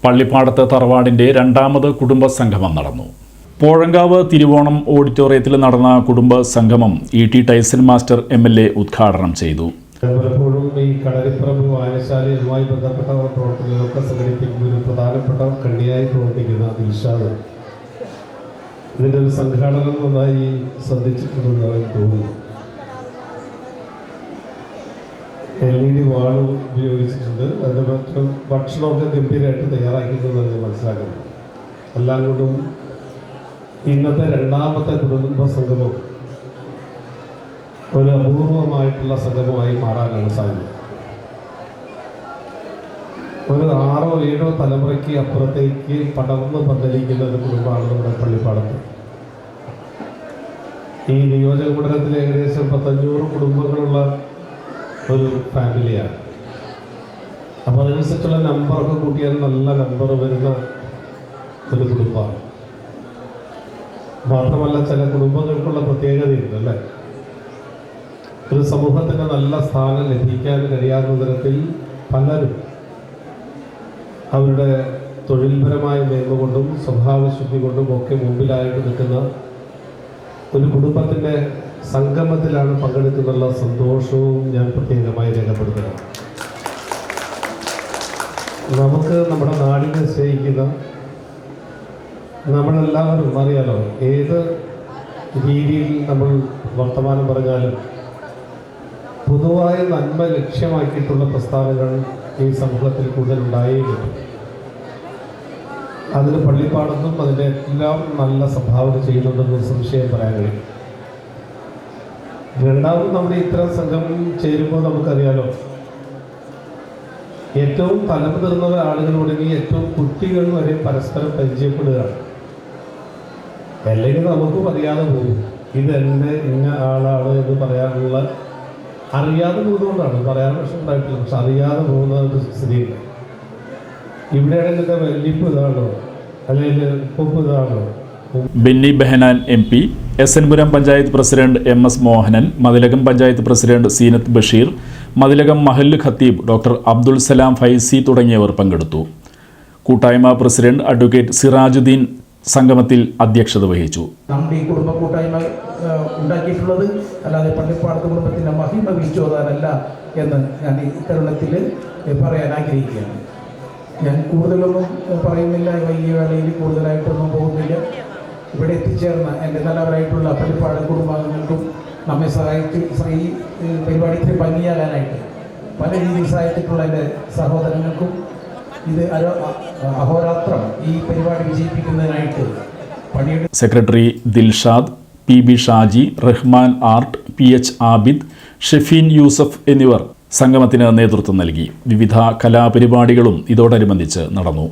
പള്ളിപ്പാടത്ത് തറവാടിന്റെ രണ്ടാമത് കുടുംബ സംഗമം നടന്നു. പോഴങ്കാവ് തിരുവോണം ഓഡിറ്റോറിയത്തിൽ നടന്ന കുടുംബ സംഗമം ഇ.ടി. Tyson master MLA. ഉദ്ഘാടനം ചെയ്തു. പലപ്പോഴും ഈ കളരിപ്പറമ്പ് വായനശാലയുമായി ബന്ധപ്പെട്ട പ്രവർത്തനങ്ങളൊക്കെ സംഘടിപ്പിക്കുന്ന ഒരു പ്രധാനപ്പെട്ട കണ്ണിയായി പ്രവർത്തിക്കുന്ന ദിൽഷാദ് ഇതിൻ്റെ ഒരു സംഘാടനം നന്നായി ശ്രദ്ധിച്ചിട്ടുണ്ടെന്ന് തോന്നുന്നു. LED വാളും ഉപയോഗിച്ചിട്ടുണ്ട്. അതിൻ്റെ മറ്റു ഭക്ഷണമൊക്കെ ഗംഭീരമായിട്ട് തയ്യാറാക്കിയിട്ടുണ്ടെന്ന് ഞാൻ മനസ്സിലാക്കുന്നു. എല്ലാം കൊണ്ടും ഇന്നത്തെ രണ്ടാമത്തെ കുടുംബ സംഗമം ഒരു അപൂർവമായിട്ടുള്ള സംഗമമായി മാറാനാണ് സാധ്യത. ഒരു 6 or 7 തലമുറയ്ക്ക് അപ്പുറത്തേക്ക് പടർന്ന് പന്തലിക്കുന്ന ഒരു കുടുംബമാണ് നമ്മുടെ പള്ളിപ്പാടത്ത്. ഈ നിയോജക മണ്ഡലത്തിൽ ഏകദേശം 500 കുടുംബങ്ങളുള്ള ഒരു ഫാമിലിയാണ്. അപ്പോൾ അതനുസരിച്ചുള്ള നമ്പറൊക്കെ കൂട്ടിയാൽ നല്ല നമ്പർ വരുന്ന ഒരു കുടുംബമാണ്. മാത്രമല്ല ചില കുടുംബങ്ങൾക്കുള്ള പ്രത്യേകതയുണ്ട് അല്ലേ. ഒരു സമൂഹത്തിന് നല്ല സ്ഥാനം ലഭിക്കാൻ കഴിയാവുന്ന തരത്തിൽ പലരും അവരുടെ തൊഴിൽപരമായ മേന്മ കൊണ്ടും സ്വഭാവശുദ്ധി കൊണ്ടും ഒക്കെ മുമ്പിലായിട്ട് നിൽക്കുന്ന ഒരു കുടുംബത്തിൻ്റെ സംഗമത്തിലാണ് പങ്കെടുക്കുന്നുള്ള സന്തോഷവും ഞാൻ പ്രത്യേകമായി രേഖപ്പെടുത്തുന്നത്. നമുക്ക് നമ്മുടെ നാടിനെ സ്നേഹിക്കുന്ന നമ്മളെല്ലാവരും അറിയാലോ, ഏത് രീതിയിൽ നമ്മൾ വർത്തമാനം പറഞ്ഞാലും പൊതുവായ നന്മ ലക്ഷ്യമാക്കിയിട്ടുള്ള പ്രസ്ഥാനങ്ങൾ ഈ സമൂഹത്തിൽ കൂടുതലുണ്ടായേ കിട്ടും. അതിന് പള്ളിപ്പാടത്തും അതിൻ്റെ എല്ലാം നല്ല സംഭാവന ചെയ്യുന്നുണ്ടെന്നൊരു സംശയം പറയാൻ കഴിയും. രണ്ടാമത് നമ്മുടെ ഇത്തരം സംഘം ചേരുമ്പോൾ നമുക്കറിയാലോ, ഏറ്റവും തലമുതിർന്ന ആളുകൾ തുടങ്ങി ഏറ്റവും കുട്ടികൾ വരെ പരസ്പരം പരിചയപ്പെടുകയാണ്. അല്ലെങ്കിൽ നമുക്കും അറിയാതെ പോകും ഇതെൻ്റെ ഇന്ന ആളാണ് എന്ന് പറയാനുള്ള അറിയാതെ പോകുന്നതുകൊണ്ടാണ്. പറയാൻ പ്രശ്നമുണ്ടായിട്ടില്ല, പക്ഷെ അറിയാതെ പോകുന്ന ഒരു സ്ഥിതിയില്ല. ഇവിടെയാണെങ്കിൽ ഇതിൻ്റെ വലിപ്പ് ഇതാണോ അല്ലെങ്കിൽ ഉപ്പ് ഇതാണോ. Benny Behanan MP, SN Puram panchayat president MS Mohanan, Mathilakam panchayat president Seenath Basheer, Mathilakam മഹല്ല് ഖത്തീബ് ഡോക്ടർ അബ്ദുൽ സലാം ഫൈസി തുടങ്ങിയവർ പങ്കെടുത്തു. കൂട്ടായ്മ പ്രസിഡന്റ് അഡ്വക്കേറ്റ് സിറാജുദ്ദീൻ സംഗമത്തിൽ അധ്യക്ഷത വഹിച്ചു. നമ്മുടെ ഈ കുടുംബ കൂട്ടായ്മ ഉണ്ടാക്കിയിട്ടുള്ളത് അല്ലാതെ പള്ളിപ്പാടത്ത് കുടുംബത്തിൻ്റെ മഹിമ വിളിച്ചോതാനല്ല എന്ന് ഞാൻ ഈ തരുണത്തിൽ പറയാൻ ആഗ്രഹിക്കുകയാണ്. ഞാൻ കൂടുതലൊന്നും പറയുന്നില്ല, വലിയ വേളയിൽ കൂടുതലായിട്ടൊന്നും പോകുന്നില്ല. ഇവിടെ എത്തിച്ചേർന്ന എൻ്റെ നല്ലവരായിട്ടുള്ള പള്ളിപ്പാട് കുടുംബാംഗങ്ങൾക്കും നമ്മെ ഈ പരിപാടി ഇത്തിരി ഭംഗിയാകാനായിട്ട് പല രീതിയിൽ സഹായിച്ചിട്ടുള്ള എൻ്റെ സഹോദരങ്ങൾക്കും ഇത് അഹോരാത്രം ഈ പരിപാടി വിജയിപ്പിക്കുന്നതിനായിട്ട് പണിയെടുക്കും. Secretary Dilshad, PB Shaji, Rahman art, PH Abid, Shefeen Yusuf എന്നിവർ സംഗമത്തിന് നേതൃത്വം നൽകി. വിവിധ കലാപരിപാടികളും ഇതോടനുബന്ധിച്ച് നടന്നു.